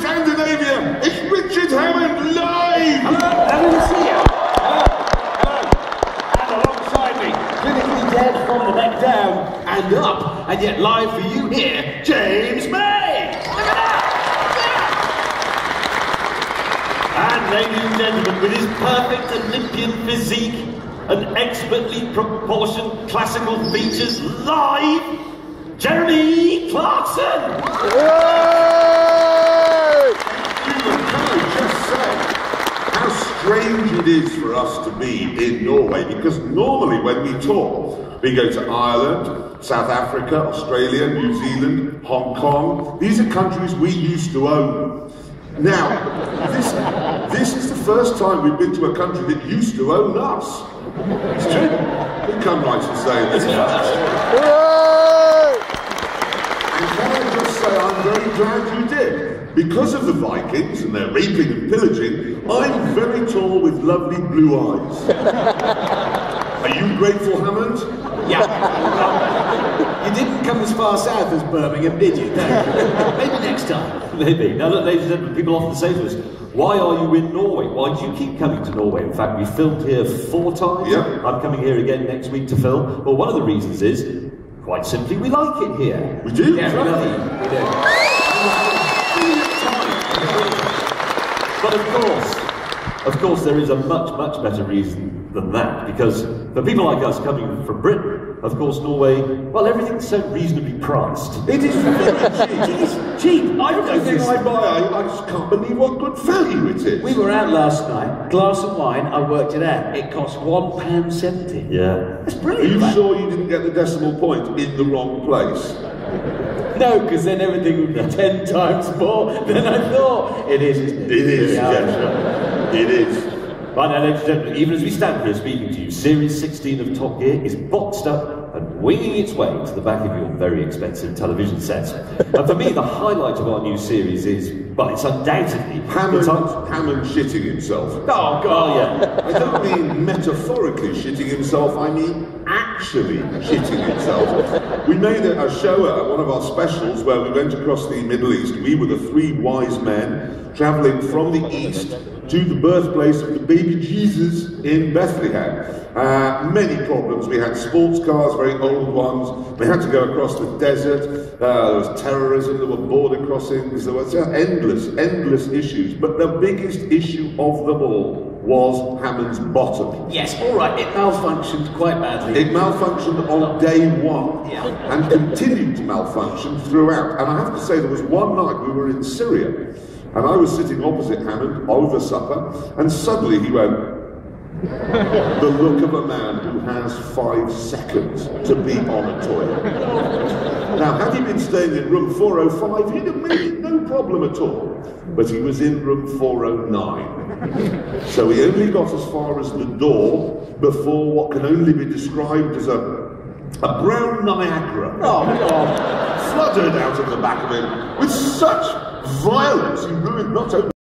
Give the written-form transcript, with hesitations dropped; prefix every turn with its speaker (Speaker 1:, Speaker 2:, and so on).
Speaker 1: Scandinavia, it's Richard Hammond live!
Speaker 2: Hello, lovely to see you. Hello. And alongside me, clinically dead from the neck down and up, and yet live for you here, James May! Look at that! And ladies and gentlemen, with his perfect Olympian physique and expertly proportioned classical features, live, Jeremy Clarkson!
Speaker 1: Strange it is for us to be in Norway, because normally when we tour, we go to Ireland, South Africa, Australia, New Zealand, Hong Kong. These are countries we used to own. Now, this is the first time we've been to a country that used to own us. It's true. We come right to say this. And can I just say, I'm very glad you did. Because of the Vikings and their raping and pillaging, I'm very tall with lovely blue eyes. Are you grateful, Hammond?
Speaker 2: Yeah. You didn't come as far south as Birmingham, did you? No. Maybe next time.
Speaker 3: Maybe. Now, look, ladies and gentlemen, people often say to us, why are you in Norway? Why do you keep coming to Norway? In fact, we filmed here 4 times.
Speaker 1: Yeah.
Speaker 3: I'm coming here again next week to film. Well, one of the reasons is, quite simply, we like it here.
Speaker 1: We do?
Speaker 2: Yeah, we love it. We do.
Speaker 3: But of course, there is a much, much better reason than that, because for people like us coming from Britain, of course, Norway, well, everything's so reasonably priced.
Speaker 1: It is very cheap. It is cheap. Everything I buy, I just can't believe what good value it is.
Speaker 2: We were out last night, glass of wine, I worked it out. It cost £1.70.
Speaker 3: Yeah.
Speaker 2: That's brilliant.
Speaker 1: Are you sure you didn't get the decimal point in the wrong place?
Speaker 2: No, because then everything would be 10 times more than I thought. It is, isn't it?
Speaker 1: It is,
Speaker 2: yeah.
Speaker 1: yes. It is.
Speaker 3: Right now, ladies and gentlemen, even as we stand here speaking to you, Series 16 of Top Gear is boxed up and winging its way to the back of your very expensive television sets. And for me, the highlight of our new series is, well, it's undoubtedly...
Speaker 1: Hammond shitting himself.
Speaker 2: Oh, God.
Speaker 3: Oh, yeah.
Speaker 1: I don't mean metaphorically shitting himself, I mean actually shitting himself. We made a show at one of our specials where we went across the Middle East. We were the 3 wise men travelling from the East to the birthplace of the baby Jesus in Bethlehem. Many problems. We had sports cars, very old ones. We had to go across the desert. There was terrorism, there were border crossings, there was endless issues. But the biggest issue of them all was Hammond's bottom.
Speaker 2: Yes, all right, it malfunctioned quite badly.
Speaker 1: It malfunctioned on day 1
Speaker 2: Yeah.
Speaker 1: and continued to malfunction throughout. And I have to say, there was one night we were in Syria, and I was sitting opposite Hammond over supper, and suddenly he went, the look of a man who has 5 seconds to be on a toilet. Now, had he been staying in room 405, he'd have made it no problem at all. But he was in room 409. So he only got as far as the door before what can only be described as a brown Niagara.
Speaker 2: Oh, God.
Speaker 1: Flooded out of the back of him with such violence, he ruined not only